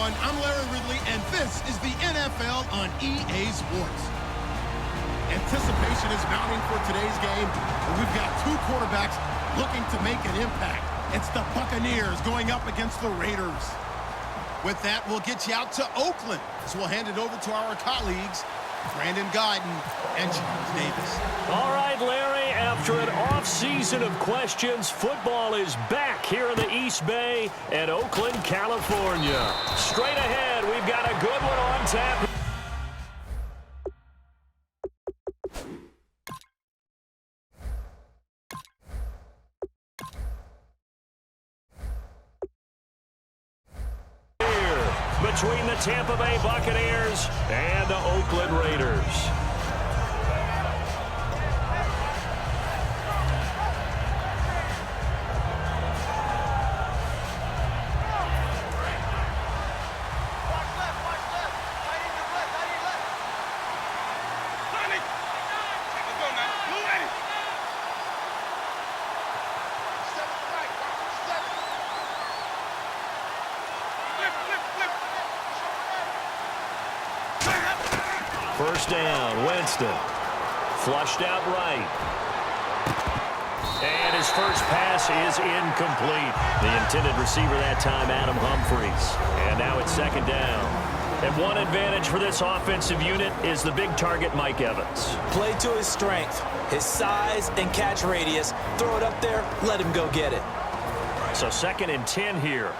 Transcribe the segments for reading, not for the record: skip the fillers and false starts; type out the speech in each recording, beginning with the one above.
everyone. I'm Larry Ridley, and this is the NFL on EA Sports. Anticipation is mounting for today's game, and we've got two quarterbacks looking to make an impact. It's the Buccaneers going up against the Raiders. With that, we'll get you out to Oakland, as we'll hand it over to our colleagues, Brandon Guyton and Charles Davis. All right, Larry, after an off-season of questions, football is back here in the East Bay at Oakland, California. Straight ahead, we've got a good one on tap. Between the Tampa Bay Buccaneers and the Oakland Raiders. First down, Winston. Flushed out right. And his first pass is incomplete. The intended receiver that time, Adam Humphries. And now it's second down. And one advantage for this offensive unit is the big target, Mike Evans. Play to his strength, his size and catch radius. Throw it up there, let him go get it. So 2nd and 10 here.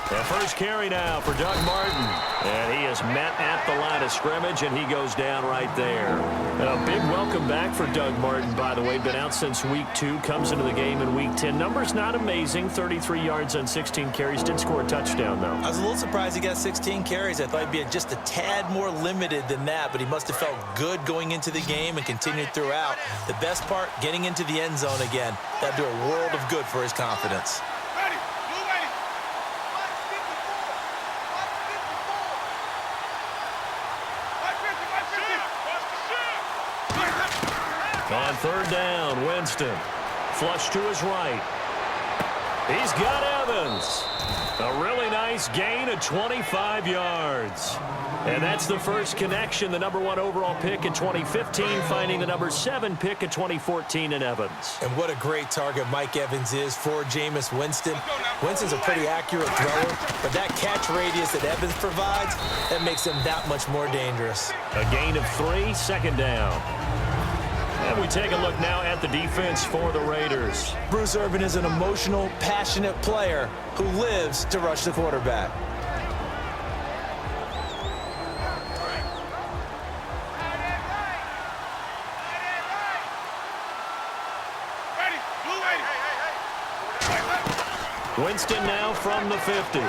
The first carry now for Doug Martin. And he is met at the line of scrimmage, and he goes down right there. A big welcome back for Doug Martin, by the way. Been out since week 2, comes into the game in week 10. Numbers not amazing, 33 yards on 16 carries. Did score a touchdown, though. I was a little surprised he got 16 carries. I thought he'd be just a tad more limited than that, but he must have felt good going into the game and continued throughout. The best part, getting into the end zone again. That'd do a world of good for his confidence. On third down, Winston. Flush to his right. He's got Evans. A really nice gain of 25 yards. And that's the first connection, the number 1 overall pick in 2015, finding the number 7 pick in 2014 in Evans. And what a great target Mike Evans is for Jameis Winston. Winston's a pretty accurate thrower, but that catch radius that Evans provides, that makes him that much more dangerous. A gain of 3, second down. And we take a look now at the defense for the Raiders. Bruce Irvin is an emotional, passionate player who lives to rush the quarterback. Winston now from the 50.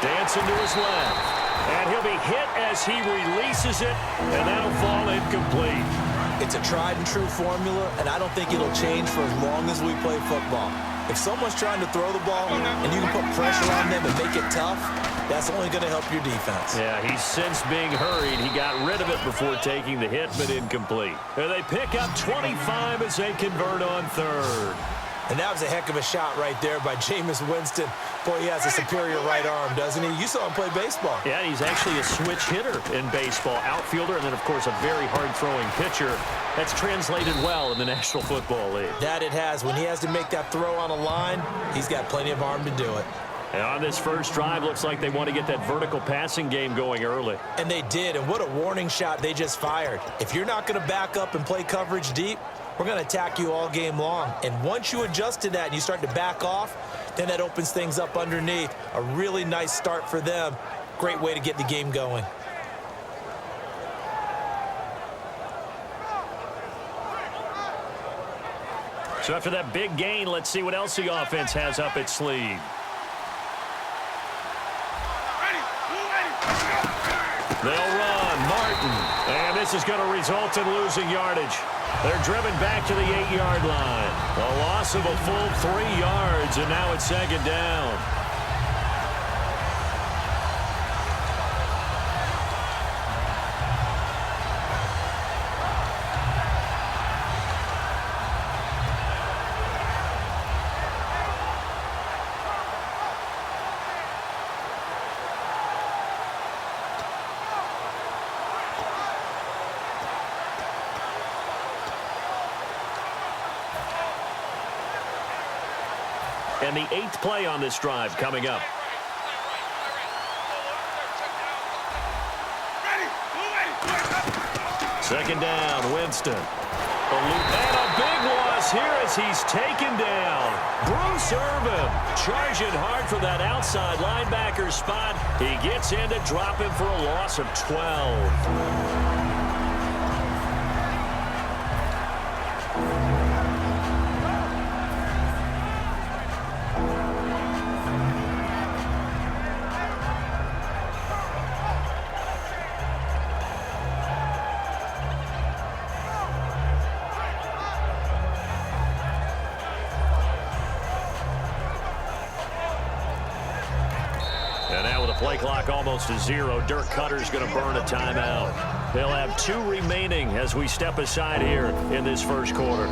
Dancing to his left. And he'll be hit as he releases it, and that'll fall incomplete. It's a tried-and-true formula, and I don't think it'll change for as long as we play football. If someone's trying to throw the ball and you can put pressure on them and make it tough, that's only going to help your defense. Yeah, he's since being hurried. He got rid of it before taking the hit, but incomplete. And they pick up 25 as they convert on third. And that was a heck of a shot right there by Jameis Winston. Boy, he has a superior right arm, doesn't he? You saw him play baseball. Yeah, he's actually a switch hitter in baseball. Outfielder, and then, of course, a very hard-throwing pitcher. That's translated well in the National Football League. That it has. When he has to make that throw on a line, he's got plenty of arm to do it. And on this first drive, looks like they want to get that vertical passing game going early. And they did, and what a warning shot they just fired. If you're not going to back up and play coverage deep, we're going to attack you all game long. And once you adjust to that and you start to back off, then that opens things up underneath. A really nice start for them. Great way to get the game going. So after that big gain, let's see what else the offense has up its sleeve. They'll run. Martin. And this is going to result in losing yardage. They're driven back to the 8-yard line. A loss of a full 3 yards, and now it's second down. And the 8th play on this drive coming up. Second down, Winston. And a big loss here as he's taken down. Bruce Irvin charging hard for that outside linebacker spot. He gets in to drop him for a loss of 12. Play clock almost to 0. Dirk Cutter's going to burn a timeout. They'll have 2 remaining as we step aside here in this first quarter.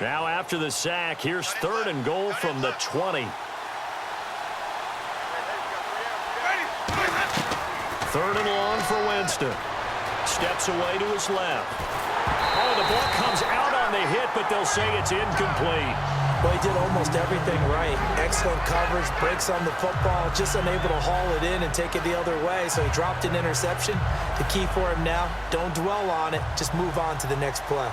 Now after the sack, here's 3rd and goal from the 20. 3rd and long for Winston. Steps away to his left. Oh, the ball comes out on the hit, but they'll say it's incomplete. Well, he did almost everything right. Excellent coverage, breaks on the football, just unable to haul it in and take it the other way, so he dropped an interception. The key for him now, don't dwell on it, just move on to the next play.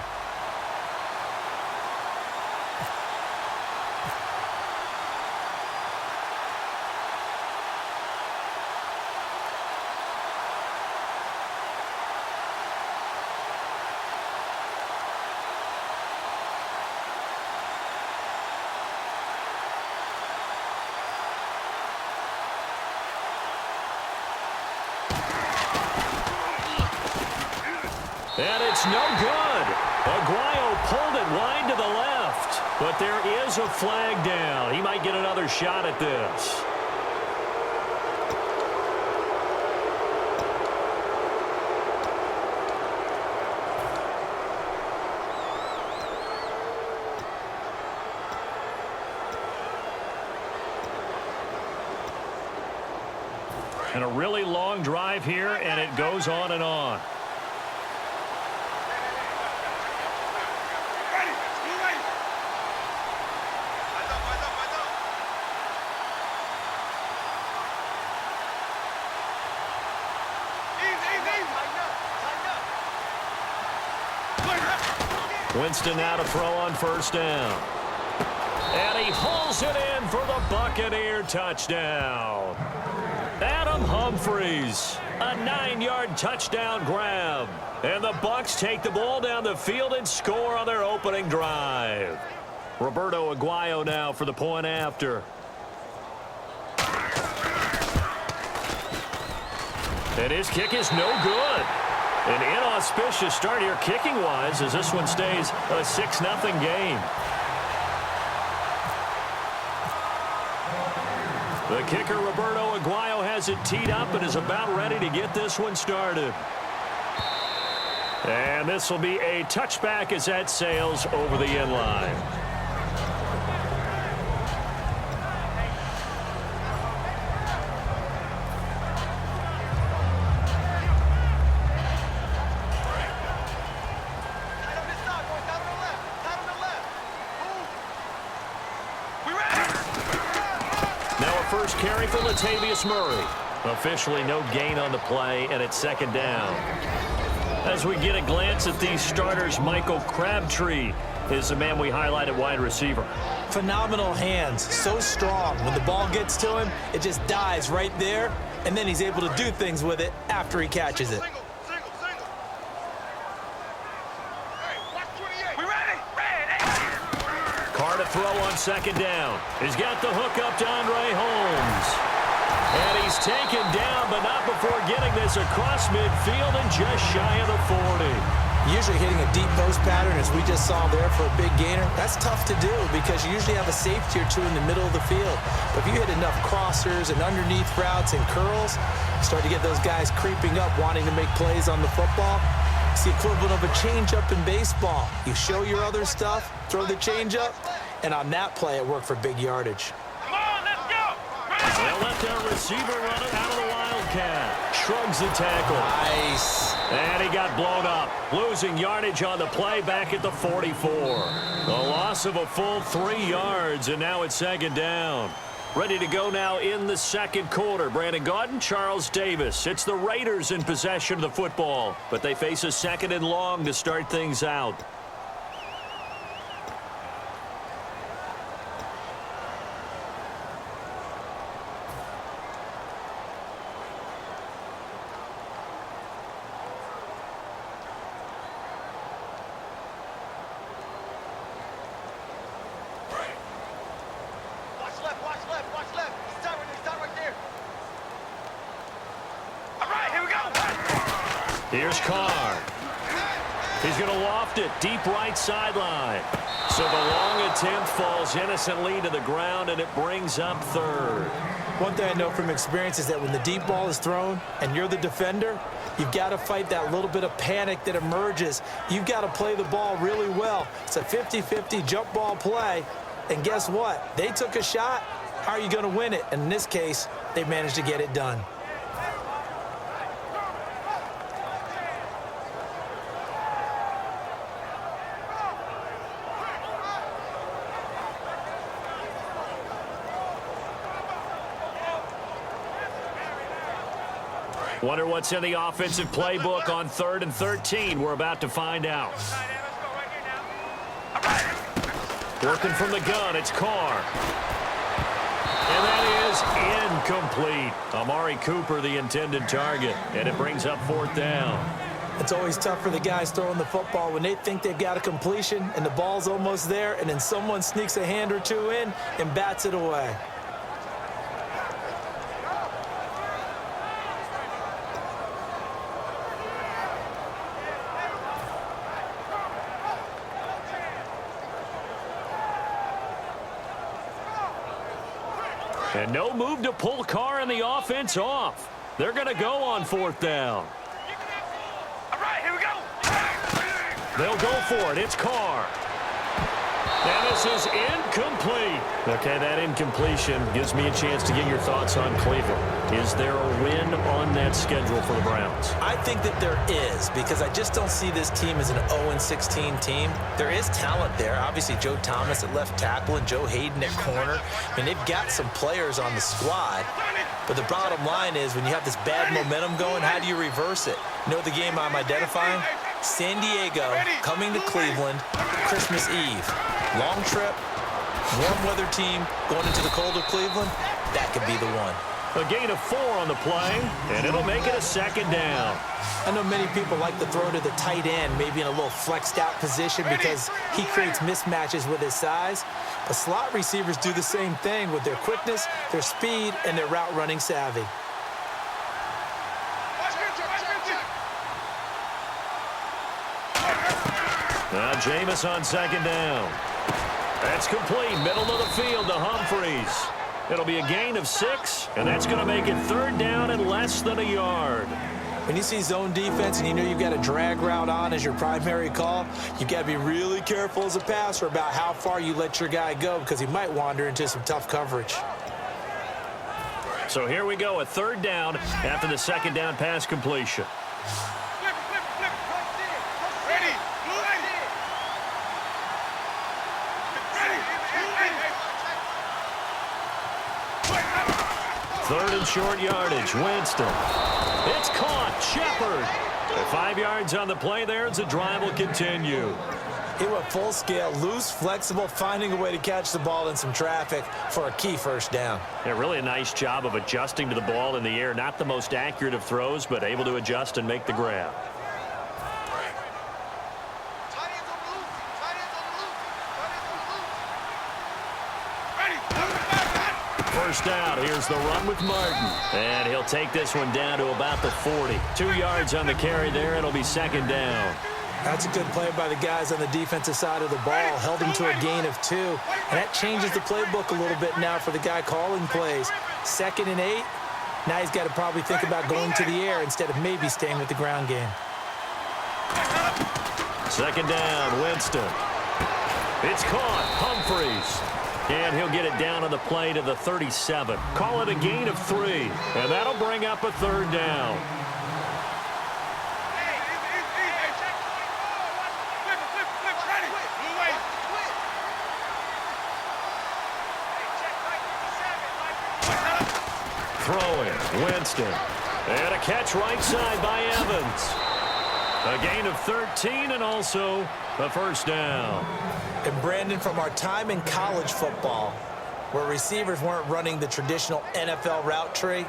And it's no good. Aguayo pulled it wide to the left. But there is a flag down. He might get another shot at this. And a really long drive here, and it goes on and on. Winston now to throw on 1st down. And he hauls it in for the Buccaneer touchdown. Adam Humphries, a 9-yard touchdown grab. And the Bucs take the ball down the field and score on their opening drive. Roberto Aguayo now for the point after. And his kick is no good. An inauspicious start here kicking-wise as this one stays a 6-0 game. The kicker, Roberto Aguayo, has it teed up and is about ready to get this one started. And this will be a touchback as that sails over the end line. First carry for Latavius Murray. Officially no gain on the play, and it's 2nd down. As we get a glance at these starters, Michael Crabtree is the man we highlight at wide receiver. Phenomenal hands, so strong. When the ball gets to him, it just dies right there, and then he's able to do things with it after he catches it. Carr to throw on 2nd down. He's got the hook up to Andre Holmes. And he's taken down, but not before getting this across midfield and just shy of the 40. Usually hitting a deep post pattern, as we just saw there for a big gainer, that's tough to do because you usually have a safety or two in the middle of the field. But if you hit enough crossers and underneath routes and curls, you start to get those guys creeping up, wanting to make plays on the football. It's the equivalent of a changeup in baseball. You show your other stuff, throw the changeup, and on that play, it worked for big yardage. Come on, let's go! They'll let their receiver run it out of the Wildcat. Shrugs the tackle. Nice. And he got blown up. Losing yardage on the play back at the 44. The loss of a full 3 yards, and now it's second down. Ready to go now in the second quarter. Brandon Gaudin, Charles Davis. It's the Raiders in possession of the football, but they face a second and long to start things out. Here's Carr. He's going to loft it deep right sideline. So the long attempt falls innocently to the ground, and it brings up third. One thing I know from experience is that when the deep ball is thrown and you're the defender, you've got to fight that little bit of panic that emerges. You've got to play the ball really well. It's a 50-50 jump ball play. And guess what? They took a shot. How are you going to win it? And in this case, they managed to get it done. Wonder what's in the offensive playbook on 3rd and 13. We're about to find out. Working from the gun, it's Carr. And that is incomplete. Amari Cooper, the intended target, and it brings up 4th down. It's always tough for the guys throwing the football when they think they've got a completion and the ball's almost there, and then someone sneaks a hand or two in and bats it away. And no move to pull Carr and the offense off. They're going to go on 4th down. All right, here we go. They'll go for it. It's Carr. And this is incomplete. Okay, that incompletion gives me a chance to get your thoughts on Cleveland. Is there a win on that schedule for the Browns? I think that there is, because I just don't see this team as an 0-16 team. There is talent there. Obviously, Joe Thomas at left tackle and Joe Hayden at corner. I mean, they've got some players on the squad. But the bottom line is, when you have this bad momentum going, how do you reverse it? You know the game I'm identifying? San Diego coming to Cleveland Christmas Eve. Long trip, warm weather team going into the cold of Cleveland. That could be the one. A gain of 4 on the play, and it'll make it a second down. I know many people like to throw to the tight end, maybe in a little flexed out position because he creates mismatches with his size. But slot receivers do the same thing with their quickness, their speed, and their route running savvy. Now Jameis on second down. That's complete. Middle of the field to Humphreys. It'll be a gain of 6, and that's going to make it 3rd down and less than a yard. When you see zone defense and you know you've got a drag route on as your primary call, you've got to be really careful as a passer about how far you let your guy go because he might wander into some tough coverage. So here we go, a 3rd down after the second down pass completion. Third and short yardage, Winston. It's caught, Shepard. 5 yards on the play there as the drive will continue. He went full scale, loose, flexible, finding a way to catch the ball in some traffic for a key 1st down. Yeah, really a nice job of adjusting to the ball in the air. Not the most accurate of throws, but able to adjust and make the grab. First out, here's the run with Martin. And he'll take this one down to about the 40. 2 yards on the carry there, it'll be second down. That's a good play by the guys on the defensive side of the ball. Held him to a gain of 2. And that changes the playbook a little bit now for the guy calling plays. 2nd and 8. Now he's got to probably think about going to the air instead of maybe staying with the ground game. 2nd down, Winston. It's caught, Humphries. And he'll get it down on the play to the 37. Call it a gain of 3. And that'll bring up a 3rd down. Throwing, Winston. And a catch right side by Evans. A gain of 13 and also a 1st down. And Brandon, from our time in college football, where receivers weren't running the traditional NFL route tree,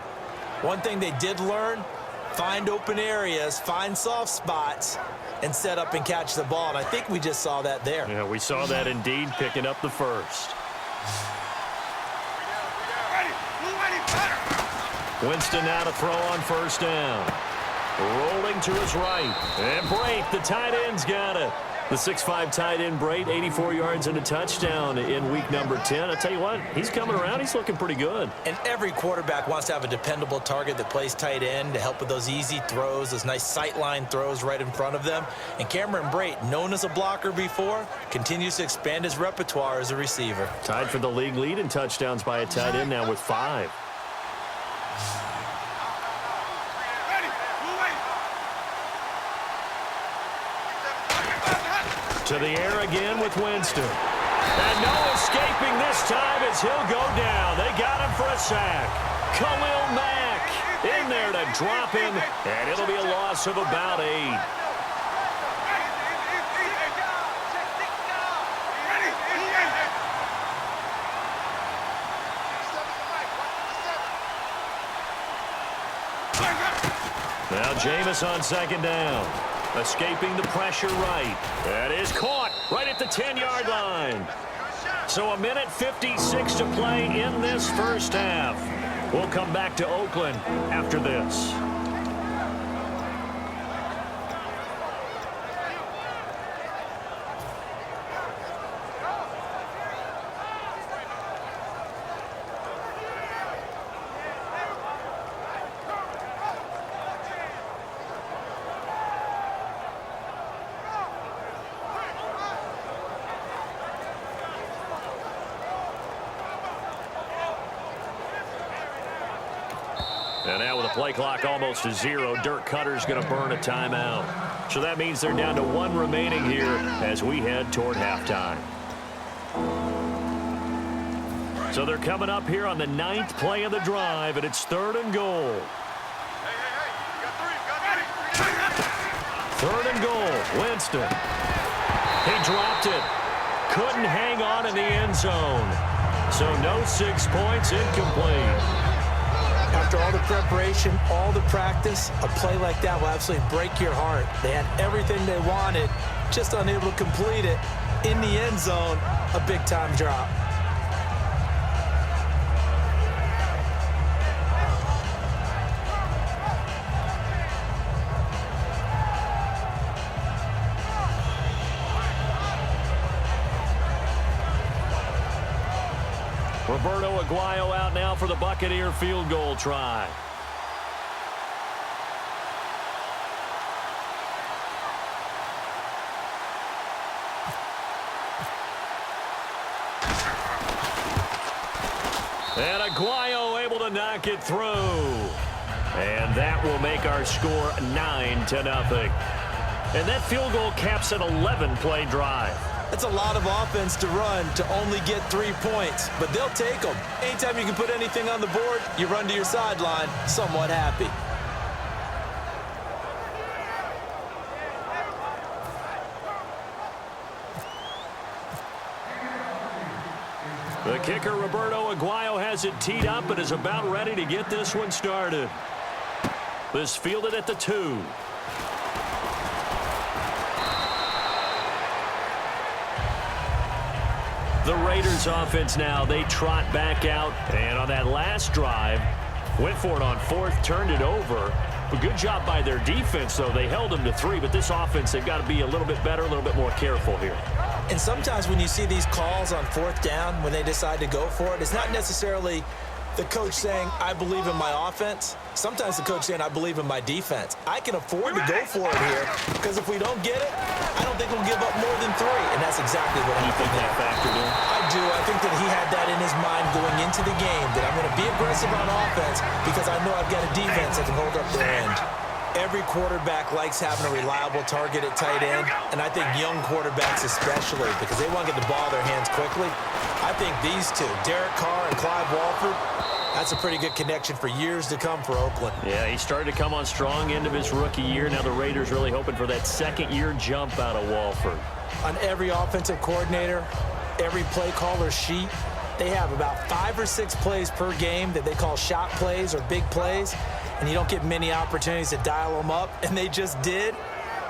one thing they did learn, find open areas, find soft spots, and set up and catch the ball. And I think we just saw that there. Yeah, we saw that indeed, picking up the 1st. Winston now to throw on 1st down. Rolling to his right. And Brate, the tight end's got it. The 6'5" tight end, Brate, 84 yards and a touchdown in week number 10. I'll tell you what, he's coming around. He's looking pretty good. And every quarterback wants to have a dependable target that plays tight end to help with those easy throws, those nice sightline throws right in front of them. And Cameron Brate, known as a blocker before, continues to expand his repertoire as a receiver. Tied for the league lead in touchdowns by a tight end now with 5. To the air again with Winston. And no escaping this time as he'll go down. They got him for a sack. Khalil Mack in there to drop him, and it'll be a loss of about 8. Now Jameis on 2nd down. Escaping the pressure right. That is caught right at the 10-yard line. So a minute 56 to play in this 1st half. We'll come back to Oakland after this. And now with the play clock almost to 0, Dirk Cutter's going to burn a timeout. So that means they're down to 1 remaining here as we head toward halftime. So they're coming up here on the 9th play of the drive, and it's 3rd and goal. 3rd and goal, Winston. He dropped it. Couldn't hang on in the end zone. So no 6 points, incomplete. After all the preparation, all the practice, a play like that will absolutely break your heart. They had everything they wanted, just unable to complete it. In the end zone, a big-time drop. Roberto Aguayo out now for the Buccaneer field goal try. And Aguayo able to knock it through. And that will make our score 9-0. And that field goal caps an 11-play drive. That's a lot of offense to run to only get 3 points, but they'll take them. Anytime you can put anything on the board, you run to your sideline somewhat happy. The kicker, Roberto Aguayo, has it teed up and is about ready to get this one started. This fielded at the 2. The Raiders offense now, they trot back out. And on that last drive, went for it on 4th, turned it over. A good job by their defense, though. They held them to 3, but this offense, they've got to be a little bit better, a little bit more careful here. And sometimes when you see these calls on 4th down, when they decide to go for it, it's not necessarily the coach saying, I believe in my offense. Sometimes the coach saying, I believe in my defense. I can afford to go for it here because if we don't get it, I don't think we'll give up more than 3. And that's exactly what happened. You think that factored in? I do. I think that he had that in his mind going into the game, that I'm going to be aggressive on offense because I know I've got a defense that can hold up their end. Every quarterback likes having a reliable target at tight end, and I think young quarterbacks especially because they want to get the ball in their hands quickly. I think these two, Derek Carr and Clive Walford, that's a pretty good connection for years to come for Oakland. Yeah, he started to come on strong end of his rookie year. Now the Raiders really hoping for that second-year jump out of Walford. On every offensive coordinator, every play caller sheet, they have about 5 or 6 plays per game that they call shot plays or big plays, and you don't get many opportunities to dial them up, and they just did,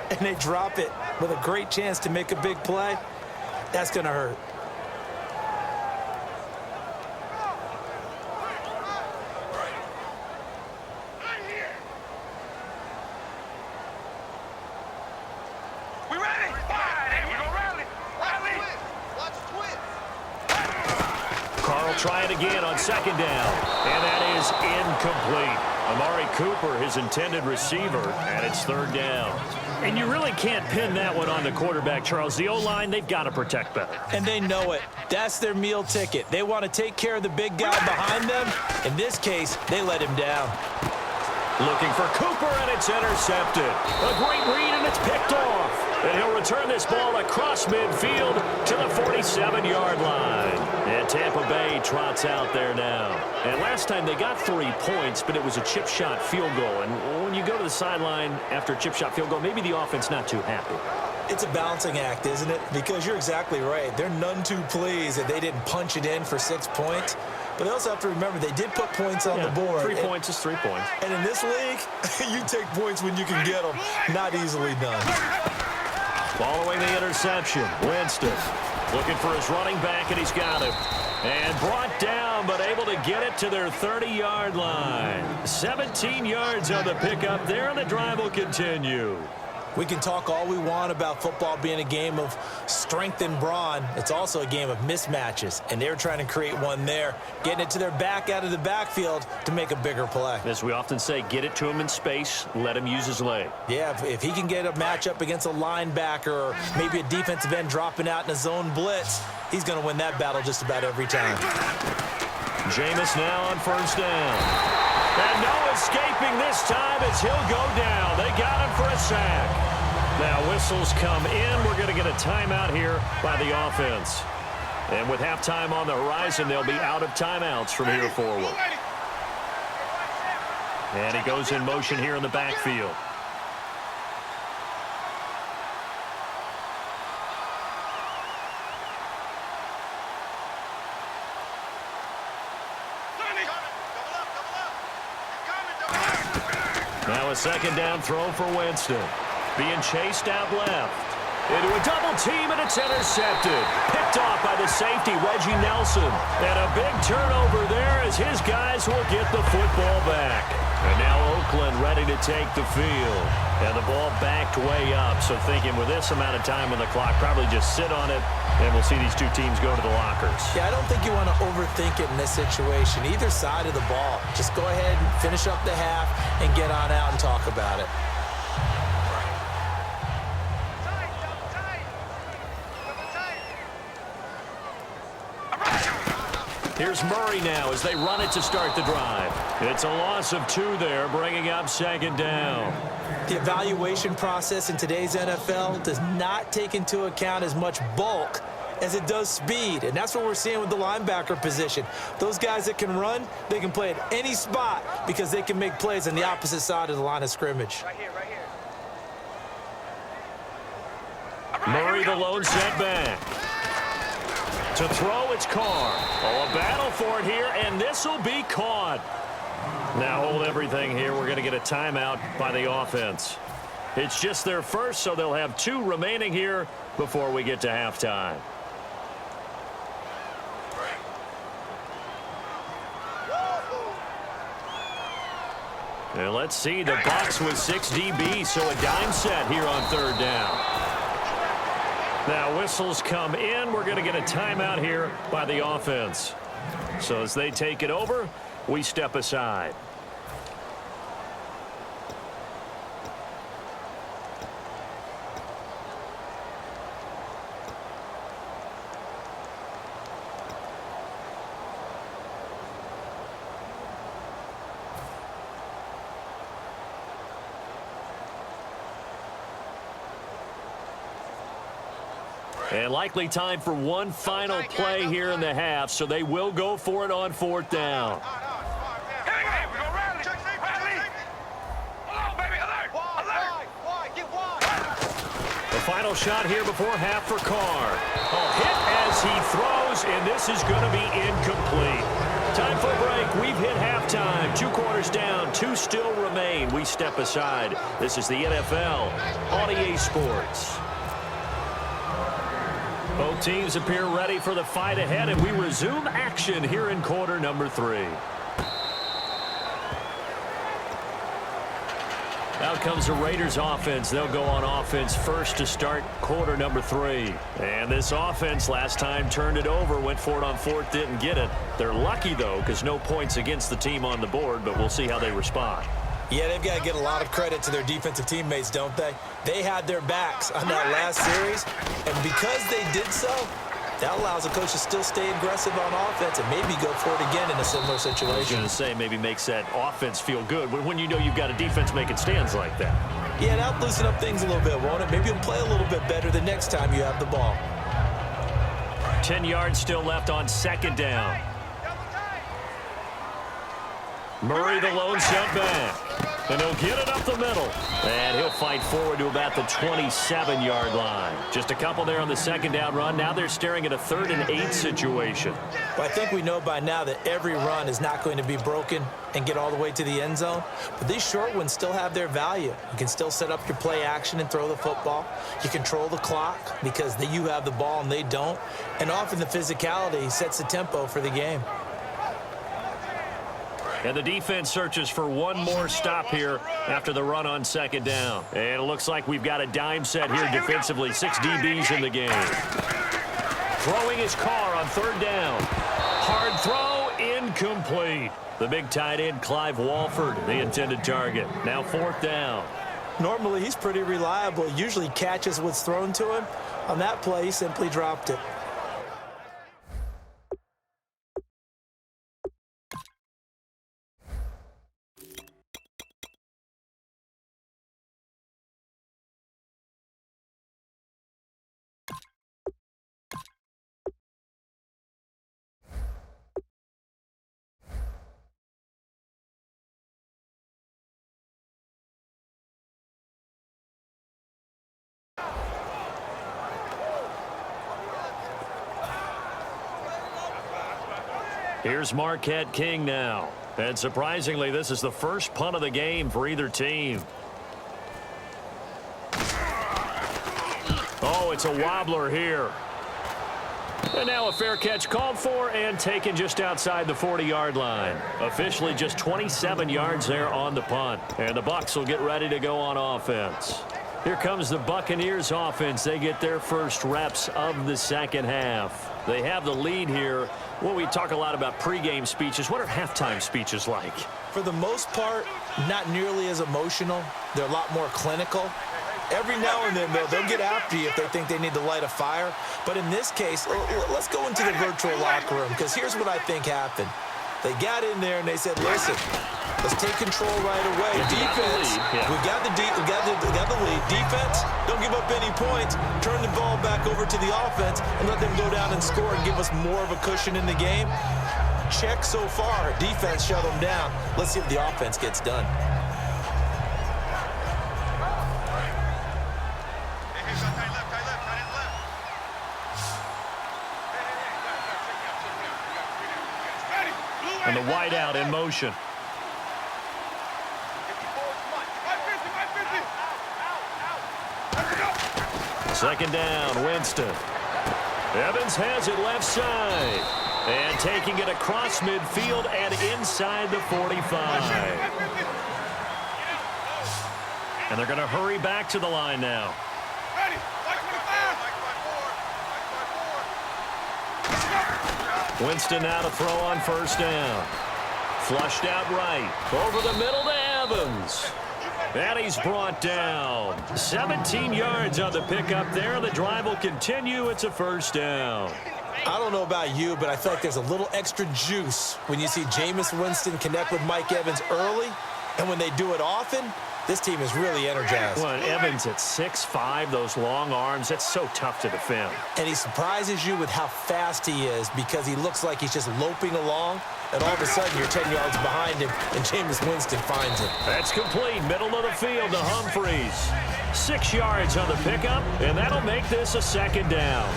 and they drop it with a great chance to make a big play. That's going to hurt. Try it again on 2nd down, and that is incomplete. Amari Cooper, his intended receiver, and it's 3rd down. And you really can't pin that one on the quarterback, Charles. The O-line, they've got to protect better. And they know it. That's their meal ticket. They want to take care of the big guy behind them. In this case, they let him down. Looking for Cooper, and it's intercepted. A great read, and it's picked off. And he'll return this ball across midfield to the 47-yard line. And Tampa Bay trots out there now. And last time they got 3 points, but it was a chip shot field goal. And when you go to the sideline after a chip shot field goal, maybe the offense not too happy. It's a balancing act, isn't it? Because you're exactly right. They're none too pleased that they didn't punch it in for 6 points. But they also have to remember they did put points on the board. 3 points is 3 points. And in this league, you take points when you can get them. Not easily done. Following the interception, Winston looking for his running back, and he's got him. And brought down, but able to get it to their 30-yard line. 17 yards on the pickup there, and the drive will continue. We can talk all we want about football being a game of strength and brawn. It's also a game of mismatches, and they're trying to create one there, getting it to their back out of the backfield to make a bigger play. As we often say, get it to him in space, let him use his leg. Yeah, if he can get a matchup against a linebacker or maybe a defensive end dropping out in a zone blitz, he's going to win that battle just about every time. Jameis now on 1st down. And no escaping this time as he'll go down. They got him for a sack. Now whistles come in. We're going to get a timeout here by the offense. And with halftime on the horizon, they'll be out of timeouts from here forward. And he goes in motion here in the backfield. Now a 2nd down throw for Winston. Being chased out left. Into a double team, and it's intercepted. Picked off by the safety, Reggie Nelson. And a big turnover there as his guys will get the football back. And now Oakland ready to take the field. And the ball backed way up. So thinking with this amount of time on the clock, probably just sit on it, and we'll see these two teams go to the lockers. Yeah, I don't think you want to overthink it in this situation. Either side of the ball. Just go ahead and finish up the half and get on out and talk about it. Here's Murray now as they run it to start the drive. It's a loss of 2 there, bringing up 2nd down. The evaluation process in today's NFL does not take into account as much bulk as it does speed, and that's what we're seeing with the linebacker position. Those guys that can run, they can play at any spot because they can make plays on the opposite side of the line of scrimmage. Right here. Murray the lone setback. To throw, it's Carr. Oh, a battle for it here, and this will be caught. Now hold everything here. We're going to get a timeout by the offense. It's just their first, so they'll have 2 remaining here before we get to halftime. And let's see, the Bucs with 6 DBs, so a dime set here on third down. Now whistles come in. We're going to get a timeout here by the offense. So as they take it over, we step aside. And likely time for one final play here in the half, so they will go for it on fourth down. The final shot here before half for Carr. Hit as he throws, and this is going to be incomplete. Time for a break. We've hit halftime. 2 quarters down, 2 still remain. We step aside. This is the NFL on EA Sports. Both teams appear ready for the fight ahead, and we resume action here in quarter number 3. Out comes the Raiders offense. They'll go on offense first to start quarter number 3. And this offense last time turned it over, went for it on fourth, didn't get it. They're lucky, though, because no points against the team on the board, but we'll see how they respond. Yeah, they've got to get a lot of credit to their defensive teammates, don't they? They had their backs on that last series, and because they did so, that allows the coach to still stay aggressive on offense and maybe go for it again in a similar situation. I was going to say, maybe makes that offense feel good when you know you've got a defense making stands like that. Yeah, that'll loosen up things a little bit, won't it? Maybe you'll play a little bit better the next time you have the ball. 10 yards still left on second down. Murray, the lone jump back. And he'll get it up the middle. And he'll fight forward to about the 27-yard line. Just a couple there on the second down run. Now they're staring at a 3rd and 8 situation. Well, I think we know by now that every run is not going to be broken and get all the way to the end zone. But these short ones still have their value. You can still set up your play action and throw the football. You control the clock because you have the ball and they don't. And often the physicality sets the tempo for the game. And the defense searches for one more stop here after the run on second down. And it looks like we've got a dime set here defensively. 6 DBs in the game. Throwing his Carr on third down. Hard throw, incomplete. The big tight end, Clive Walford, the intended target. Now fourth down. Normally, he's pretty reliable. Usually catches what's thrown to him. On that play, he simply dropped it. Here's Marquette King now. And surprisingly, this is the first punt of the game for either team. Oh, it's a wobbler here. And now a fair catch called for and taken just outside the 40-yard line. Officially just 27 yards there on the punt. And the Bucs will get ready to go on offense. Here comes the Buccaneers offense. They get their first reps of the second half. They have the lead here. Well, we talk a lot about pregame speeches. What are halftime speeches like? For the most part, not nearly as emotional. They're a lot more clinical. Every now and then, though, they'll get after you if they think they need to light a fire. But in this case, let's go into the virtual locker room, because here's what I think happened. They got in there and they said, listen, let's take control right away. Defense, we got the lead. Defense, don't give up any points. Turn the ball back over to the offense and let them go down and score and give us more of a cushion in the game. Check so far. Defense shut them down. Let's see if the offense gets done. And the wideout in motion. Second down, Winston. Evans has it left side. And taking it across midfield and inside the 45. And they're going to hurry back to the line now. Ready. Like 25. Winston now to throw on first down. Flushed out right. Over the middle to Evans. And he's brought down. 17 yards on the pickup there. The drive will continue. It's a first down. I don't know about you, but I feel like there's a little extra juice when you see Jameis Winston connect with Mike Evans early. And when they do it often, this team is really energized. Well, Evans at 6'5", those long arms, that's so tough to defend. And he surprises you with how fast he is because he looks like he's just loping along, and all of a sudden you're 10 yards behind him, and Jameis Winston finds it. That's complete. Middle of the field to Humphreys. 6 yards on the pickup, and that'll make this a second down.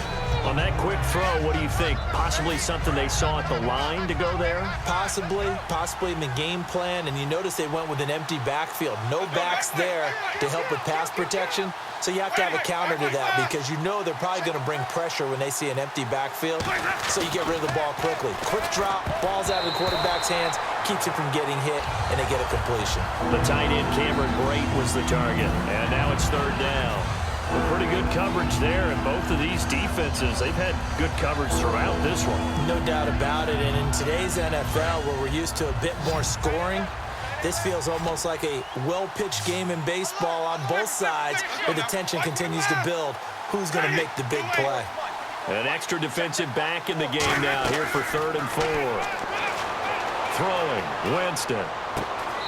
On that quick throw, what do you think? Possibly something they saw at the line to go there? Possibly in the game plan, and you notice they went with an empty backfield. No backs there to help with pass protection, so you have to have a counter to that because you know they're probably going to bring pressure when they see an empty backfield, so you get rid of the ball quickly. Quick drop, ball's out of the quarterback's hands, keeps it from getting hit, and they get a completion. The tight end, Cameron Brate, was the target, and now it's third down. Well, pretty good coverage there, and both of these defenses, they've had good coverage throughout this one. No doubt about it, and in today's NFL, where we're used to a bit more scoring, this feels almost like a well-pitched game in baseball on both sides, where the tension continues to build. Who's going to make the big play? An extra defensive back in the game now here for 3rd and 4. Throwing, Winston.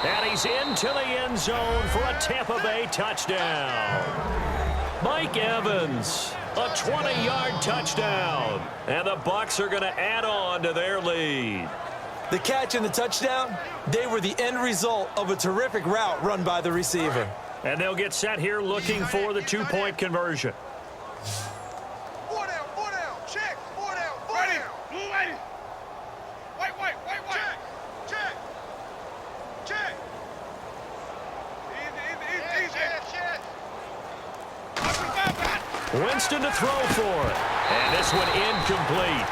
And he's into the end zone for a Tampa Bay touchdown. Mike Evans, a 20-yard touchdown. And the Bucs are going to add on to their lead. The catch and the touchdown, they were the end result of a terrific route run by the receiver. And they'll get set here looking for the 2-point conversion. 4 down. Check. 4 down. Ready. Blue ready. White. Check. Easy. Winston to throw for it. And this one incomplete.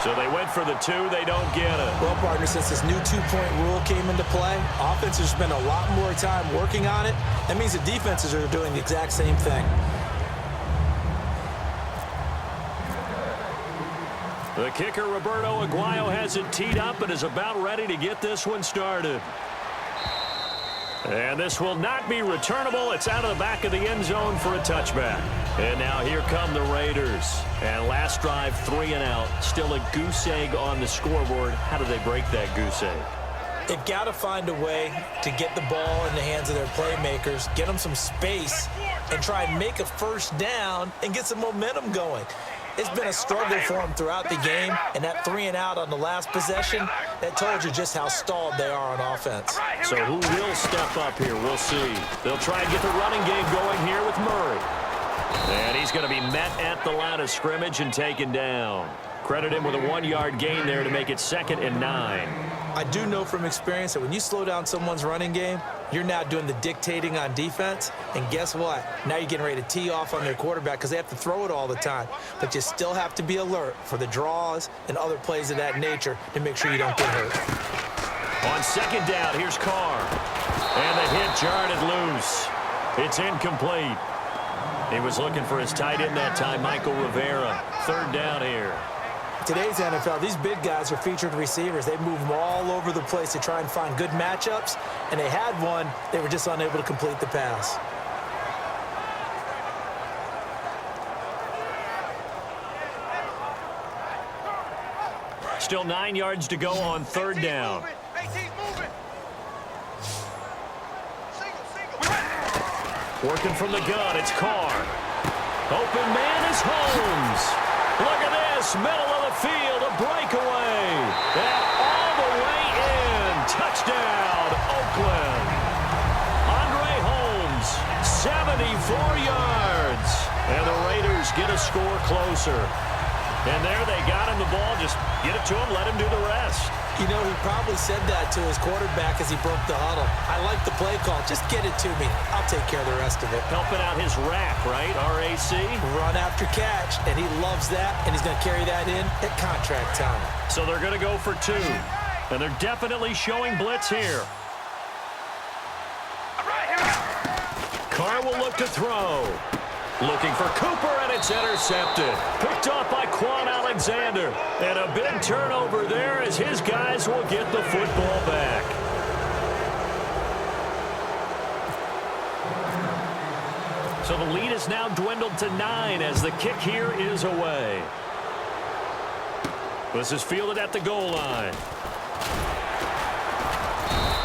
So they went for the 2. They don't get it. Well, partner, since this new 2-point rule came into play, offenses spend a lot more time working on it. That means the defenses are doing the exact same thing. The kicker, Roberto Aguayo, has it teed up and is about ready to get this one started. And this will not be returnable. It's out of the back of the end zone for a touchback. And now here come the Raiders. And last drive, 3 and out. Still a goose egg on the scoreboard. How do they break that goose egg? They've got to find a way to get the ball in the hands of their playmakers, get them some space, and try and make a first down and get some momentum going. It's been a struggle for them throughout the game, and that 3 and out on the last possession, that told you just how stalled they are on offense. So who will step up here? We'll see. They'll try and get the running game going here with Murray. And he's going to be met at the line of scrimmage and taken down. Credit him with a 1-yard gain there to make it 2nd and 9. I do know from experience that when you slow down someone's running game, you're now doing the dictating on defense. And guess what? Now you're getting ready to tee off on their quarterback because they have to throw it all the time. But you still have to be alert for the draws and other plays of that nature to make sure you don't get hurt. On 2nd down, here's Carr. And the hit jarred it loose. It's incomplete. He was looking for his tight end that time, Michael Rivera. 3rd down here. Today's NFL, these big guys are featured receivers. They move them all over the place to try and find good matchups, and they had one. They were just unable to complete the pass. Still 9 yards to go on 3rd down. Working from the gun, it's Carr. Open man is Holmes. Look at this, middle of the field, a breakaway. And all the way in. Touchdown, Oakland. Andre Holmes, 74 yards. And the Raiders get a score closer. And there they got him the ball. Just get it to him, let him do the rest. You know, he probably said that to his quarterback as he broke the huddle. I like the play call. Just get it to me. I'll take care of the rest of it. Helping out his rack, right? RAC. Run after catch, and he loves that, and he's going to carry that in at contract time. So they're going to go for 2. And they're definitely showing blitz here. will look to throw. Looking for Cooper, and it's intercepted. Picked off by Quan Alexander. And a big turnover there as his guys will get the football back. So the lead is now dwindled to 9 as the kick here is away. This is fielded at the goal line.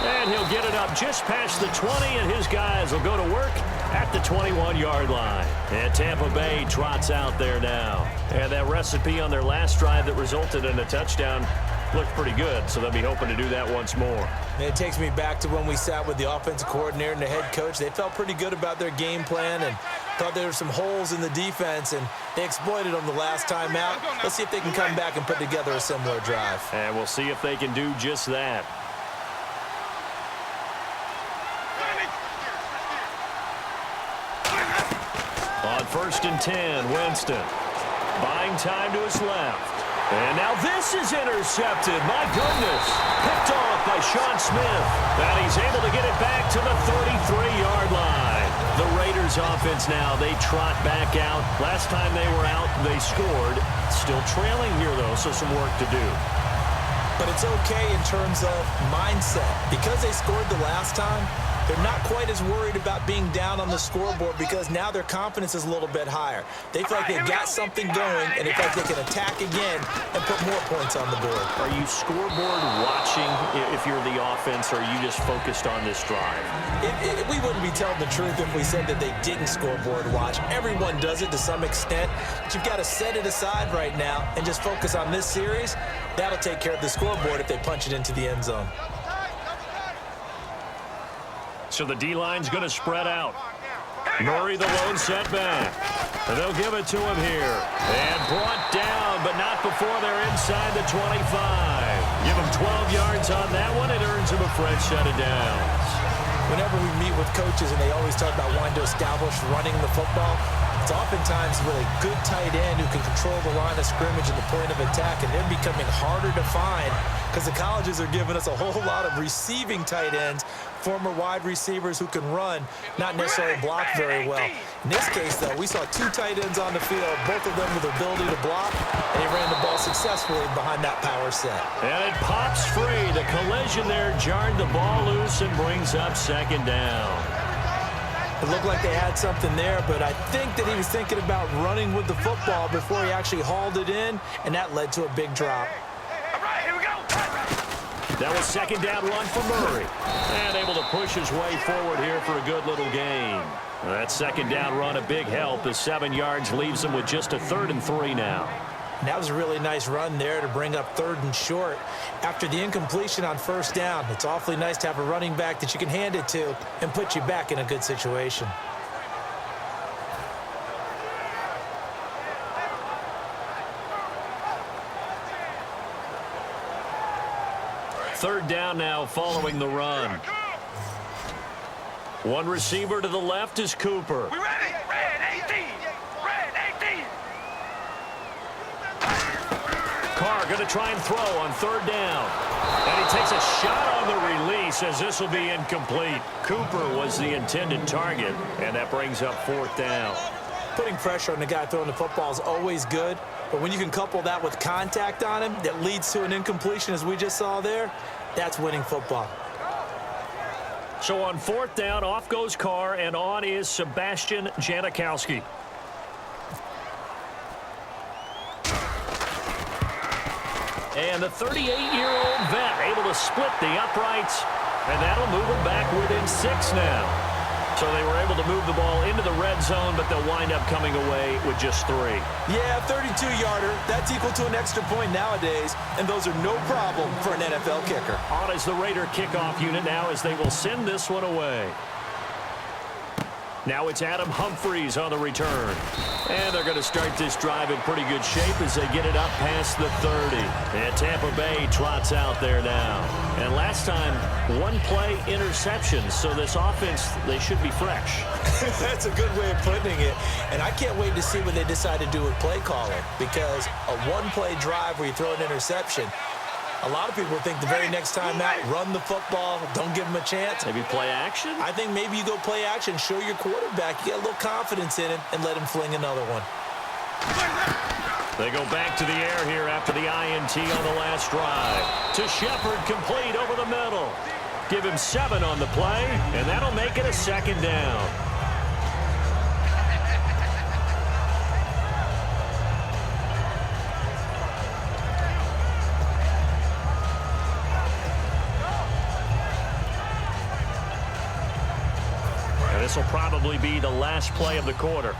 And he'll get it up just past the 20, and his guys will go to work at the 21-yard line. And Tampa Bay trots out there now. And that recipe on their last drive that resulted in a touchdown looked pretty good, so they'll be hoping to do that once more. And it takes me back to when we sat with the offensive coordinator and the head coach. They felt pretty good about their game plan and thought there were some holes in the defense, and they exploited them the last time out. Let's see if they can come back and put together a similar drive. And we'll see if they can do just that. On 1st and 10, Winston buying time to his left. And now this is intercepted. My goodness. Picked off by Sean Smith. And he's able to get it back to the 33-yard line. The Raiders offense now, they trot back out. Last time they were out, they scored. Still trailing here, though, so some work to do. But it's okay in terms of mindset. Because they scored the last time, they're not quite as worried about being down on the scoreboard because now their confidence is a little bit higher. They feel like they've got something going, and they feel like they can attack again and put more points on the board. Are you scoreboard watching if you're the offense, or are you just focused on this drive? We wouldn't be telling the truth if we said that they didn't scoreboard watch. Everyone does it to some extent, but you've got to set it aside right now and just focus on this series. That'll take care of the scoreboard if they punch it into the end zone. So the D-line's going to spread out. Murray, the lone setback. And they'll give it to him here. And brought down, but not before they're inside the 25. Give him 12 yards on that one. It earns him a fresh set of downs. Whenever we meet with coaches and they always talk about wanting to establish running the football, it's oftentimes with a good tight end who can control the line of scrimmage and the point of attack, and they're becoming harder to find because the colleges are giving us a whole lot of receiving tight ends, former wide receivers who can run, not necessarily block very well. In this case, though, we saw 2 tight ends on the field, both of them with the ability to block, and he ran the ball successfully behind that power set. And it pops free. The collision there jarred the ball loose and brings up 2nd down. It looked like they had something there, but I think that he was thinking about running with the football before he actually hauled it in, and that led to a big drop. All right, here we go. That was 2nd down run for Murray. And able to push his way forward here for a good little gain. That 2nd down run, a big help as 7 yards leaves him with just a 3rd and 3 now. And that was a really nice run there to bring up 3rd and short. After the incompletion on 1st down, it's awfully nice to have a running back that you can hand it to and put you back in a good situation. Third down now following the run. One receiver to the left is Cooper. We ready? Red 18. Red 18. Carr going to try and throw on 3rd down. And he takes a shot on the release as this will be incomplete. Cooper was the intended target, and that brings up 4th down. Putting pressure on the guy throwing the football is always good, but when you can couple that with contact on him that leads to an incompletion as we just saw there, that's winning football. So on 4th down, off goes Carr, and on is Sebastian Janikowski. And the 38-year-old vet able to split the uprights, and that'll move him back within 6 now. So they were able to move the ball into the red zone, but they'll wind up coming away with just 3. Yeah, 32-yarder. That's equal to an extra point nowadays, and those are no problem for an NFL kicker. On is the Raider kickoff unit now as they will send this one away. Now it's Adam Humphries on the return. And they're going to start this drive in pretty good shape as they get it up past the 30. And Tampa Bay trots out there now. And last time, 1-play interception. So this offense, they should be fresh. That's a good way of putting it. And I can't wait to see what they decide to do with play calling. Because a 1-play drive where you throw an interception, A lot of people think the very next time out, run the football, don't give him a chance. Maybe play action? I think maybe you go play action, show your quarterback you got a little confidence in him, and let him fling another one. They go back to the air here after the INT on the last drive. To Shepard, complete over the middle. Give him 7 on the play, and that'll make it a second down. And this will probably be the last play of the quarter.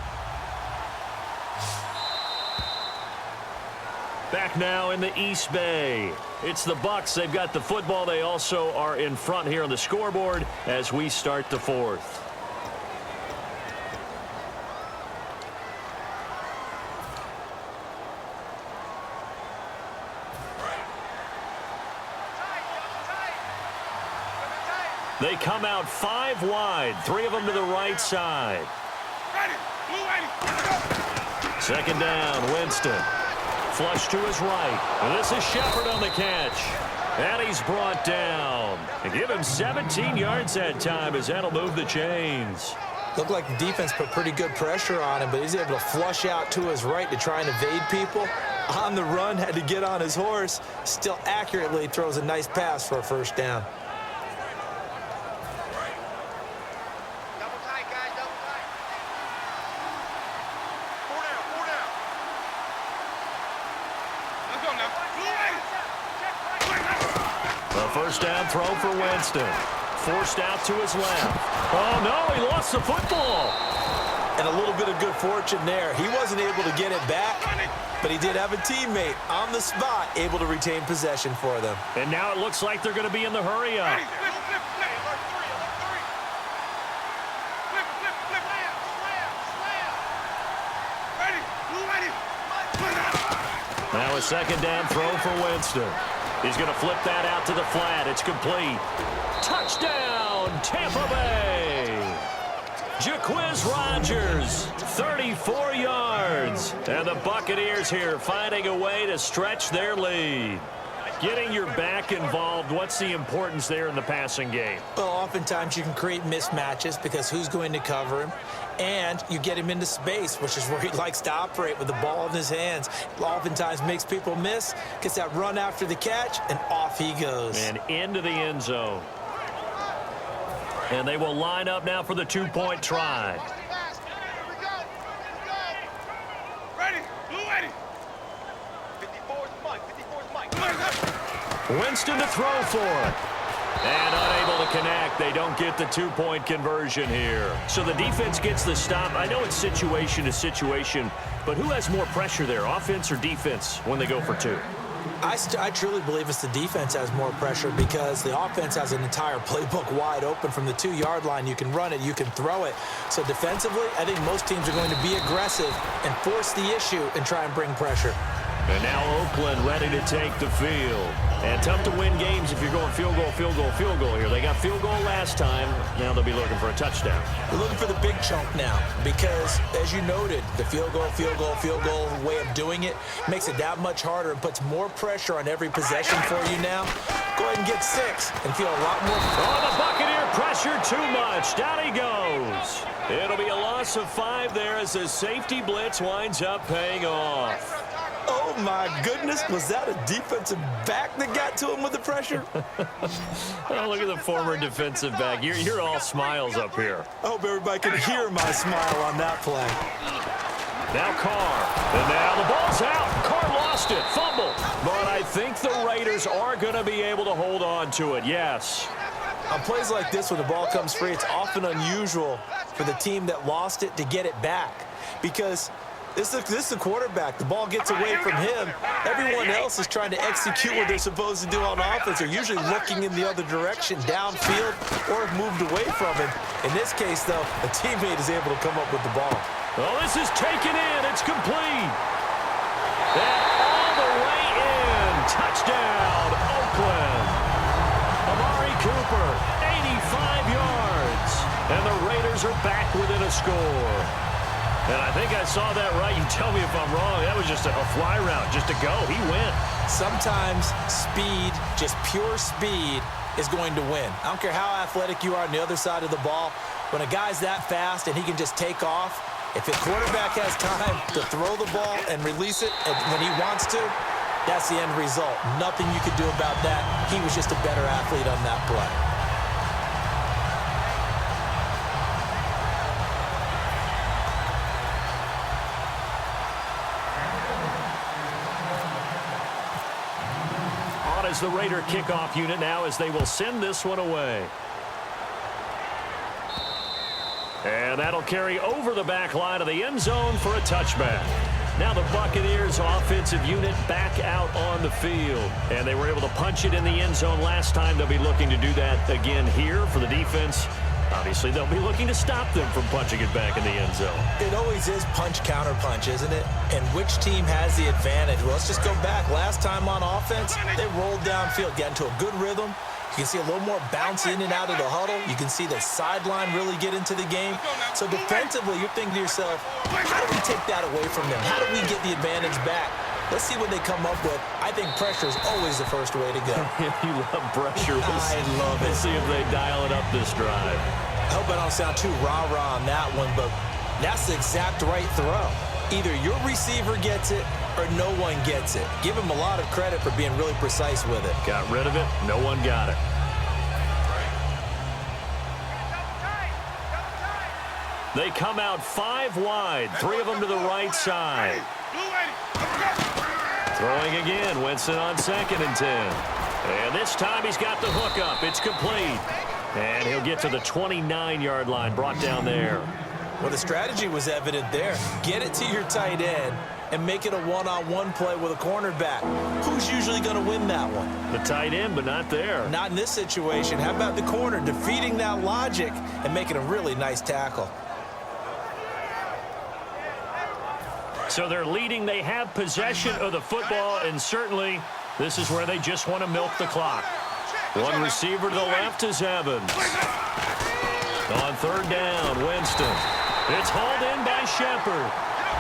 Back now in the East Bay. It's the Bucs. They've got the football. They also are in front here on the scoreboard as we start the fourth. They come out 5 wide, 3 of them to the right side. Second down, Winston. Flush to his right. And this is Shepard on the catch. And he's brought down. And give him 17 yards that time as that'll move the chains. Looked like the defense put pretty good pressure on him, but he's able to flush out to his right to try and evade people. On the run, had to get on his horse. Still accurately throws a nice pass for a first down. First down throw for Winston. Forced out to his left. Oh, no, he lost the football. And a little bit of good fortune there. He wasn't able to get it back, but he did have a teammate on the spot able to retain possession for them. And now it looks like they're going to be in the hurry up. Now a second down throw for Winston. He's going to flip that out to the flat. It's complete. Touchdown, Tampa Bay. Jaquiz Rodgers, 34 yards. And the Buccaneers here finding a way to stretch their lead. Getting your back involved, what's the importance there in the passing game? Well, oftentimes you can create mismatches because who's going to cover him? And you get him into space, which is where he likes to operate with the ball in his hands. Oftentimes makes people miss, gets that run after the catch, and off he goes. And into the end zone. And they will line up now for the 2-point try. Winston to throw for it. And unable to connect. They don't get the 2-point conversion here. So the defense gets the stop. I know it's situation to situation, but who has more pressure there, offense or defense, when they go for 2? I truly believe it's the defense has more pressure because the offense has an entire playbook wide open from the 2-yard line. You can run it, you can throw it. So defensively, I think most teams are going to be aggressive and force the issue and try and bring pressure. And now Oakland ready to take the field. And tough to win games if you're going field goal, field goal, field goal here. They got field goal last time. Now they'll be looking for a touchdown. We're looking for the big chunk now because, as you noted, the field goal way of doing it makes it that much harder and puts more pressure on every possession for you now. Go ahead and get 6 and feel a lot more. Oh, the Buccaneer pressure too much. Down he goes. It'll be a loss of 5 there as the safety blitz winds up paying off. Oh, my goodness. Was that a defensive back that got to him with the pressure? Oh, look at the former defensive back. You're all smiles up here. I hope everybody can hear my smile on that play. Now Carr. And now the ball's out. Carr lost it. Fumble. But I think the Raiders are going to be able to hold on to it. Yes. On plays like this, when the ball comes free, it's often unusual for the team that lost it to get it back because this is the quarterback. The ball gets away from him. Everyone else is trying to execute what they're supposed to do on offense. They're usually looking in the other direction, downfield, or have moved away from him. In this case, though, a teammate is able to come up with the ball. Oh, this is taken in. It's complete. And all the way in. Touchdown, Oakland. Amari Cooper, 85 yards. And the Raiders are back within a score. And I think I saw that right. You tell me if I'm wrong. That was just a fly route, just to go. He went. Sometimes speed, just pure speed, is going to win. I don't care how athletic you are on the other side of the ball. When a guy's that fast and he can just take off, if the quarterback has time to throw the ball and release it when he wants to, that's the end result. Nothing you could do about that. He was just a better athlete on that play. As the Raider kickoff unit now as they will send this one away. And that'll carry over the back line of the end zone for a touchback. Now the Buccaneers offensive unit back out on the field. And they were able to punch it in the end zone last time. They'll be looking to do that again here for the defense. Obviously, they'll be looking to stop them from punching it back in the end zone. It always is punch-counter-punch, isn't it? And which team has the advantage? Well, let's just go back. Last time on offense, they rolled downfield, got into a good rhythm. You can see a little more bounce in and out of the huddle. You can see the sideline really get into the game. So defensively, you're thinking to yourself, how do we take that away from them? How do we get the advantage back? Let's see what they come up with. I think pressure is always the first way to go. You love pressure. I love it. Let's see if they dial it up this drive. I hope I don't sound too rah-rah on that one, but that's the exact right throw. Either your receiver gets it or no one gets it. Give him a lot of credit for being really precise with it. Got rid of it. No one got it. They come out 5 wide, 3 of them to the right side. Throwing again, Winston on 2nd and 10. And this time he's got the hook up. It's complete. And he'll get to the 29-yard line, brought down there. Well, the strategy was evident there. Get it to your tight end and make it a one-on-one play with a cornerback. Who's usually going to win that one? The tight end, but not there. Not in this situation. How about the corner defeating that logic and making a really nice tackle? So they're leading. They have possession of the football, and certainly this is where they just want to milk the clock. One receiver to the left is Evans. On 3rd down, Winston. It's hauled in by Shepard.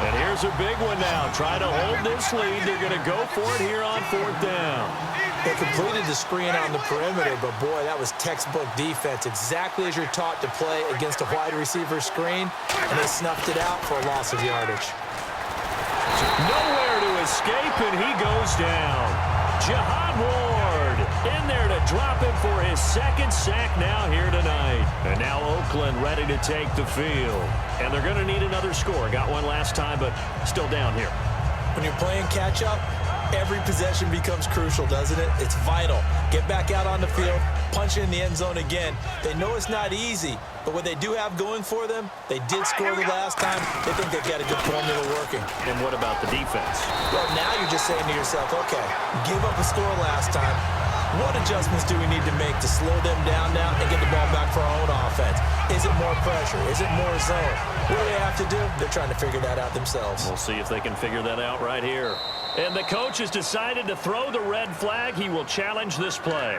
And here's a big one now. Try to hold this lead. They're going to go for it here on 4th down. They completed the screen on the perimeter, but boy, that was textbook defense. Exactly as you're taught to play against a wide receiver screen, and they snuffed it out for a loss of yardage. Nowhere to escape, and he goes down. Jihad Ward in there to drop him for his 2nd sack now here tonight. And now Oakland ready to take the field. And they're going to need another score. Got one last time, but still down here. When you're playing catch-up, every possession becomes crucial, doesn't it? It's vital. Get back out on the field, punch it in the end zone again. They know it's not easy, but what they do have going for them, they did score the last time. They think they've got a good formula working. And what about the defense? Well, now you're just saying to yourself, okay, give up a score last time. What adjustments do we need to make to slow them down now and get the ball back for our own offense? Is it more pressure? Is it more zone? What do they have to do? They're trying to figure that out themselves. We'll see if they can figure that out right here. And the coach has decided to throw the red flag. He will challenge this play.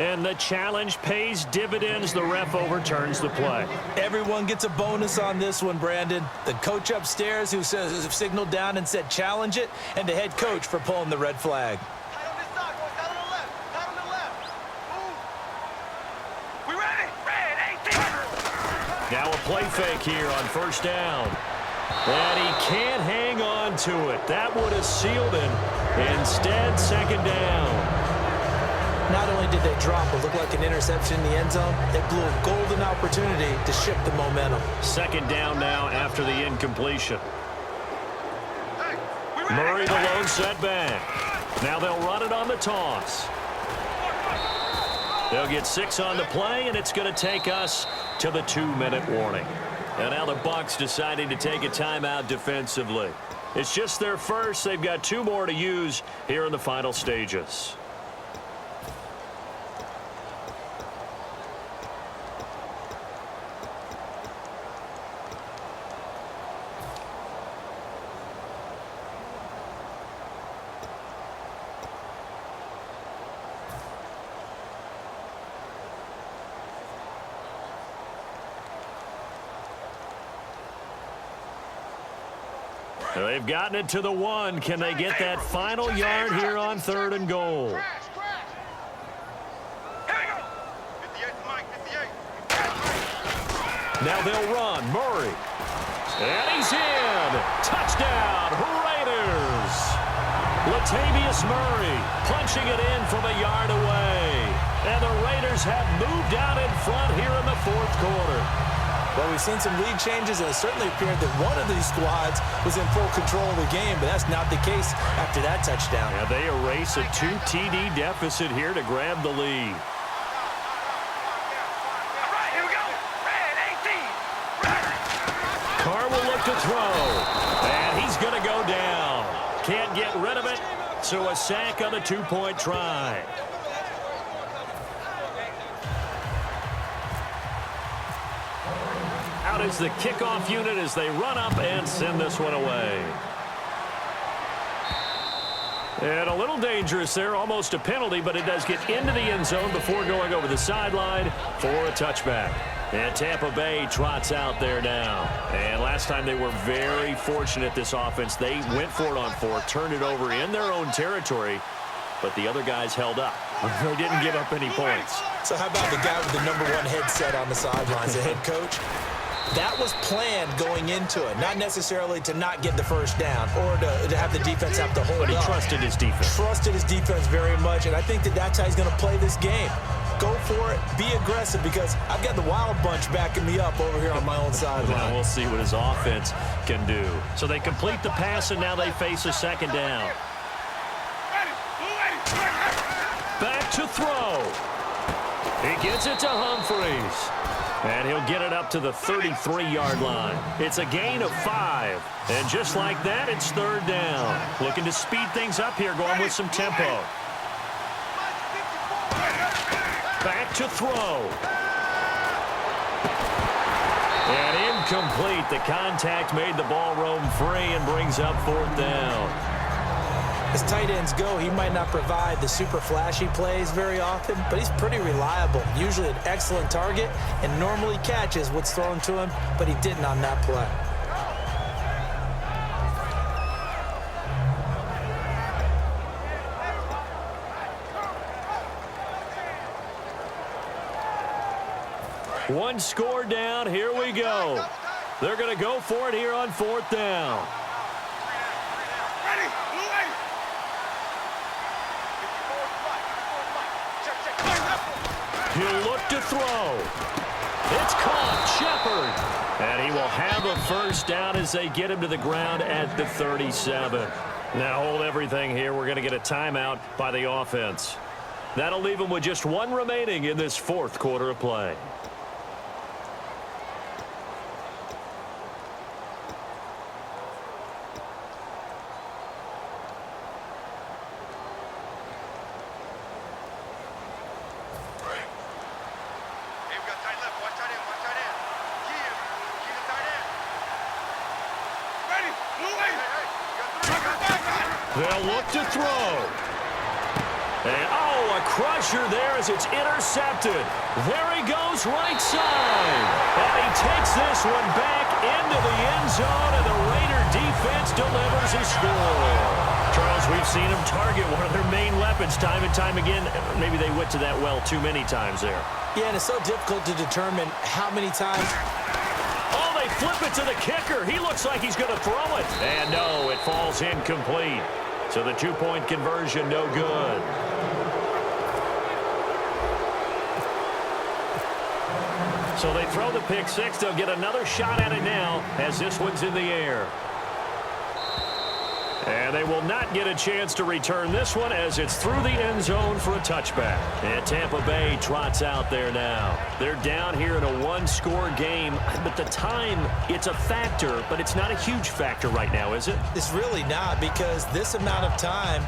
And the challenge pays dividends. The ref overturns the play. Everyone gets a bonus on this one, Brandon. The coach upstairs who signaled down and said challenge it, and the head coach for pulling the red flag. Now a play fake here on 1st down. And he can't hang on to it. That would have sealed him. Instead, 2nd down. Not only did they drop what looked like an interception in the end zone, they blew a golden opportunity to shift the momentum. 2nd down now after the incompletion. Murray the lone setback. Now they'll run it on the toss. They'll get 6 on the play, and it's going to take us to the 2-minute warning. And now the Bucs deciding to take a timeout defensively. It's just their first. They've got 2 more to use here in the final stages. They've gotten it to the 1. Can they get that final yard here on 3rd and goal? Here we go. 58, Mike, 58. Now they'll run. Murray. And he's in. Touchdown, Raiders. Latavius Murray punching it in from a yard away. And the Raiders have moved out in front here in the 4th quarter. Well, we've seen some lead changes, and it certainly appeared that one of these squads was in full control of the game, but that's not the case after that touchdown. Now they erase a 2 TD deficit here to grab the lead. All right, here we go. Red 18. Carr will look to throw, and he's going to go down. Can't get rid of it, so a sack on the 2-point try. Out is the kickoff unit as they run up and send this one away. And a little dangerous there, almost a penalty, but it does get into the end zone before going over the sideline for a touchback. And Tampa Bay trots out there now. And last time they were very fortunate, this offense. They went for it on 4, turned it over in their own territory, but the other guys held up. They didn't give up any points. So how about the guy with the #1 headset on the sidelines, the head coach? That was planned going into it, not necessarily to not get the first down or to have the defense have to hold up. But he trusted his defense. Trusted his defense very much, and I think that that's how he's going to play this game. Go for it, be aggressive, because I've got the wild bunch backing me up over here on my own sideline. Now we'll see what his offense can do. So they complete the pass, and now they face a 2nd down. Back to throw. He gets it to Humphries. And he'll get it up to the 33-yard line. It's a gain of 5. And just like that, it's 3rd down. Looking to speed things up here, going with some tempo. Back to throw. And incomplete. The contact made the ball roam free and brings up 4th down. As tight ends go, he might not provide the super flashy plays very often, but he's pretty reliable. Usually an excellent target and normally catches what's thrown to him, but he didn't on that play. One score down. Here we go. They're going to go for it here on 4th down. Ready, blue 80. He'll look to throw. It's caught. Shepard. And he will have a first down as they get him to the ground at the 37. Now hold everything here. We're going to get a timeout by the offense. That'll leave him with just 1 remaining in this 4th quarter of play. They'll look to throw. And, a crusher there as it's intercepted. There he goes, right side. And he takes this one back into the end zone, and the Raider defense delivers a score. Charles, we've seen them target one of their main weapons time and time again. Maybe they went to that well too many times there. Yeah, and it's so difficult to determine how many times. Oh, they flip it to the kicker. He looks like he's going to throw it. And no, it falls incomplete. So the 2-point conversion, no good. So they throw the pick 6. They'll get another shot at it now as this one's in the air. And they will not get a chance to return this one as it's through the end zone for a touchback. And Tampa Bay trots out there now. They're down here in a 1-score game, but the time, it's a factor, but it's not a huge factor right now, is it? It's really not, because this amount of time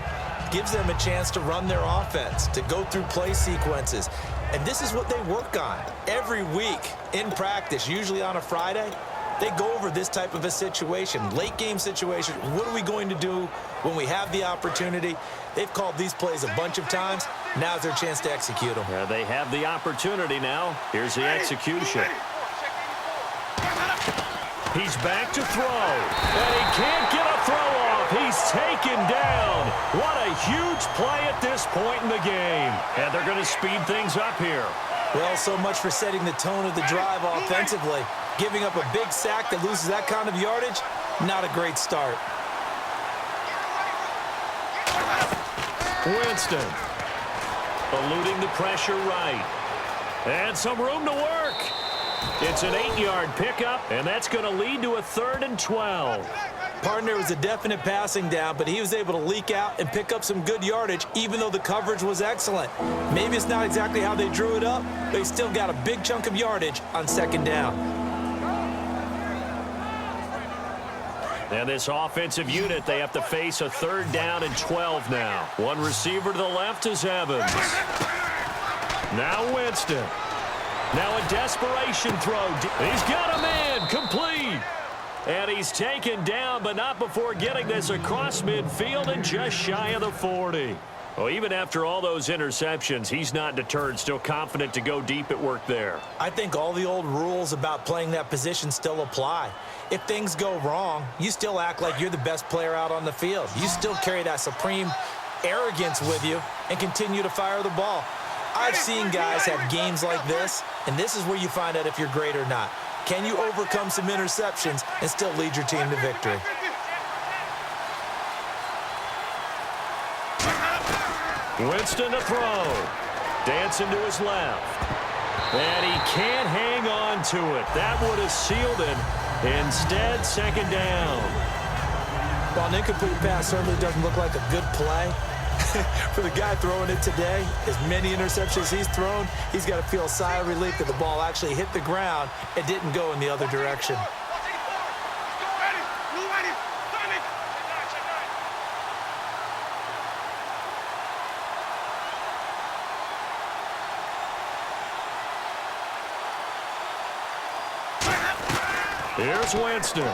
gives them a chance to run their offense, to go through play sequences. And this is what they work on every week in practice, usually on a Friday. They go over this type of a situation, late game situation. What are we going to do when we have the opportunity? They've called these plays a bunch of times. Now's their chance to execute them. Yeah, they have the opportunity now. Here's the execution. He's back to throw. And he can't get a throw off. He's taken down. What a huge play at this point in the game. And they're going to speed things up here. Well, so much for setting the tone of the drive offensively. Giving up a big sack that loses that kind of yardage, not a great start. Winston eluding the pressure right. And some room to work. It's an 8-yard pickup, and that's going to lead to a 3rd and 12. Partner was a definite passing down, but he was able to leak out and pick up some good yardage, even though the coverage was excellent. Maybe it's not exactly how they drew it up, but he still got a big chunk of yardage on 2nd down. And this offensive unit, they have to face a 3rd down and 12 now. One receiver to the left is Evans. Now Winston. Now a desperation throw. He's got a man. Complete. And he's taken down, but not before getting this across midfield and just shy of the 40. Well, even after all those interceptions, he's not deterred, still confident to go deep at work there. I think all the old rules about playing that position still apply. If things go wrong, you still act like you're the best player out on the field. You still carry that supreme arrogance with you and continue to fire the ball. I've seen guys have games like this, and this is where you find out if you're great or not. Can you overcome some interceptions and still lead your team to victory? Winston to throw. Dancing to his left. And he can't hang on to it. That would have sealed it. Instead, 2nd down. Well, an incomplete pass certainly doesn't look like a good play. For the guy throwing it today, as many interceptions he's thrown, he's got to feel a sigh of relief that the ball actually hit the ground and didn't go in the other direction. Here's Winston.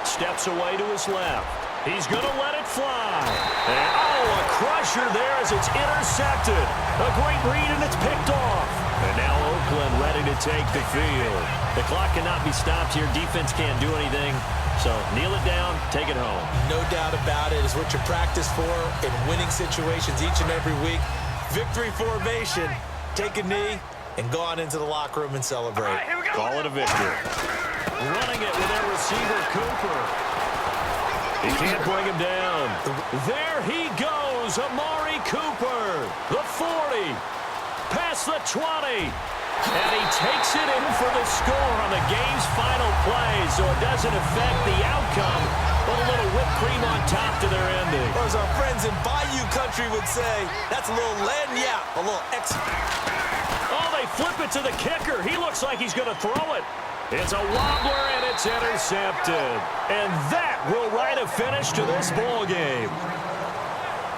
Steps away to his left. He's going to let it fly. And, a crusher there as it's intercepted. A great read, and it's picked off. And now Oakland ready to take the field. The clock cannot be stopped here. Defense can't do anything. So kneel it down, take it home. No doubt about it. It's what you practice for in winning situations each and every week. Victory formation. Take a knee and go on into the locker room and celebrate. Right, Call it a victory. Running it with their receiver, Cooper. He can't bring him down. There he goes, Amari Cooper. The 40. Past the 20. And he takes it in for the score on the game's final play, so it doesn't affect the outcome, but a little whipped cream on top to their ending. Or as our friends in Bayou Country would say, that's a little lagniappe, a little extra. Oh, they flip it to the kicker. He looks like he's going to throw it. It's a wobbler, and it's intercepted. And that will write a finish to this ball game.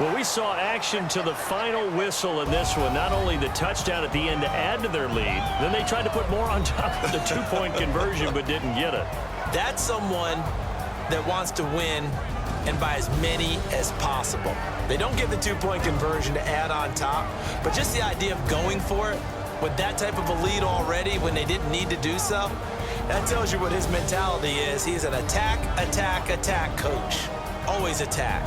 Well, we saw action to the final whistle in this one. Not only the touchdown at the end to add to their lead, then they tried to put more on top of the 2-point conversion but didn't get it. That's someone that wants to win and by as many as possible. They don't get the 2-point conversion to add on top, but just the idea of going for it with that type of a lead already when they didn't need to do so, that tells you what his mentality is. He's an attack, attack, attack coach. Always attack.